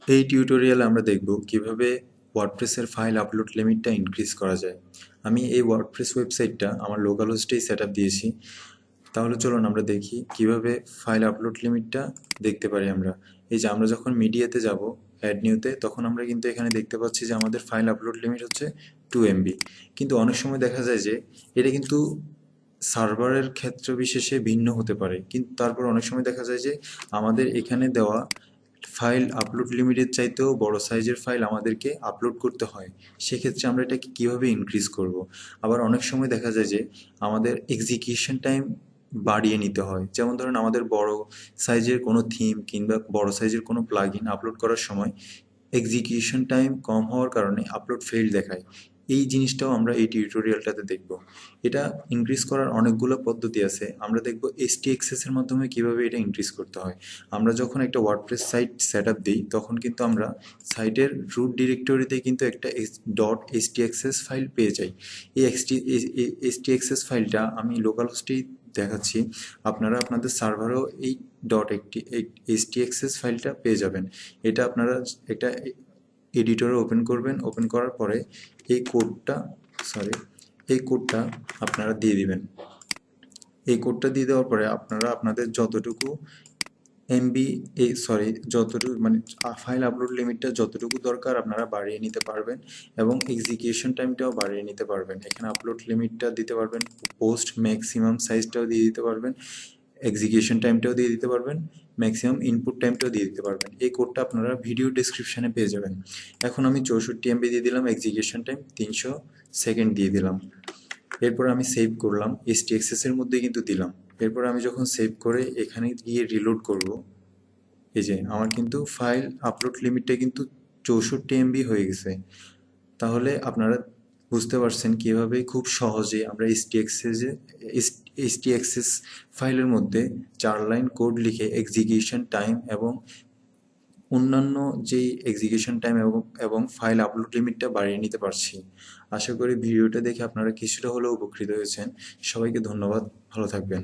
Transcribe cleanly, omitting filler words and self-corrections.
এই টিউটোরিয়ালে আমরা দেখব কিভাবে ওয়ার্ডপ্রেসের ফাইল আপলোড লিমিটটা ইনক্রিজ করা যায়। আমি এই ওয়ার্ডপ্রেস ওয়েবসাইটটা আমার লোকাল হোস্টেই সেট আপ দিয়েছি। তাহলে চলুন আমরা দেখি কিভাবে ফাইল আপলোড লিমিটটা দেখতে পারি আমরা। এই যে আমরা যখন মিডিয়াতে যাব অ্যাড নিউতে, তখন আমরা কিন্তু এখানে দেখতে পাচ্ছি যে আমাদের ফাইল আপলোড লিমিট হচ্ছে 2 MB। কিন্তু অনেক সময় দেখা যায় যে এটা কিন্তু সার্ভারের ক্ষেত্র বিশেষে ভিন্ন হতে পারে, কিন্তু তারপর অনেক সময় দেখা যায় যে আমাদের এখানে দেওয়া ফাইল আপলোড লিমিটের চাইতেও বড় সাইজের ফাইল আমাদেরকে আপলোড করতে হয়। সেক্ষেত্রে আমরা এটাকে কীভাবে ইনক্রিজ করব। আবার অনেক সময় দেখা যায় যে আমাদের এক্সিকিউশন টাইম বাড়িয়ে নিতে হয়। যেমন ধরুন আমাদের বড় সাইজের কোনো থিম কিংবা বড় সাইজের কোনো প্লাগইন আপলোড করার সময় এক্সিকিউশন টাইম কম হওয়ার কারণে আপলোড ফেইল দেখায়। এই জিনিসটাও আমরা এই টিউটোরিয়ালটাতে দেখব। এটা ইনক্রিজ করার অনেকগুলো পদ্ধতি আছে। আমরা দেখব htaccess এর মাধ্যমে কিভাবে এটা ইনক্রিজ করতে হয়। আমরা যখন একটা ওয়ার্ডপ্রেস সাইট সেট আপ দিই, তখন কিন্তু আমরা সাইটের রুট ডিরেক্টরিতে কিন্তু একটা htaccess ফাইল পেয়ে যাই। এই htaccess ফাইলটা আমি লোকাল হোস্টেই দেখাচ্ছি। আপনারা আপনাদের সার্ভারেও এই htaccess ফাইলটা পেয়ে যাবেন। এটা আপনারা একটা এডিটরে ওপেন করবেন। ওপেন করার পরে এই কোডটা আপনারা দিয়ে দিবেন। এই কোডটা দিয়ে দেওয়ার পরে আপনারা আপনাদের যতটুকু যতটুকু মানে ফাইল আপলোড লিমিটটা যতটুকু দরকার আপনারা বাড়িয়ে নিতে পারবেন এবং এক্সিকিউশন টাইমটাও বাড়িয়ে নিতে পারবেন। এখানে আপলোড লিমিটটা দিতে পারবেন, পোস্ট ম্যাক্সিমাম সাইজটাও দিয়ে দিতে পারবেন, এক্সিকিউশন টাইমটাও দিয়ে দিতে পারবেন, ম্যাক্সিমাম ইনপুট টাইমটাও দিয়ে দিতে পারবেন। এই কোডটা আপনারা ভিডিও ডেসক্রিপশানে পেয়ে যাবেন। এখন আমি 64 MB দিয়ে দিলাম, এক্সিকিউশন টাইম 300 সেকেন্ড দিয়ে দিলাম। এরপর আমি সেভ করলাম, htaccess এর মধ্যে কিন্তু দিলাম। এরপর আমি যখন সেভ করে এখানে গিয়ে রিলোড করব, এই যে আমার কিন্তু ফাইল আপলোড লিমিটটা কিন্তু 64 MB হয়ে গেছে। তাহলে আপনারা বুঝতে পারছেন কিভাবে খুব সহজে আমরা htaccess ফাইলের মধ্যে 4 লাইন কোড লিখে এক্সিকিউশন টাইম এবং অন্যান্য যেই এক্সিকিউশন টাইম এবং ফাইল আপলোড লিমিটটা বাড়িয়ে নিতে পারছি। আশা করি ভিডিওটা দেখে আপনারা কিছুটা হলেও উপকৃত হয়েছেন। সবাইকে ধন্যবাদ, ভালো থাকবেন।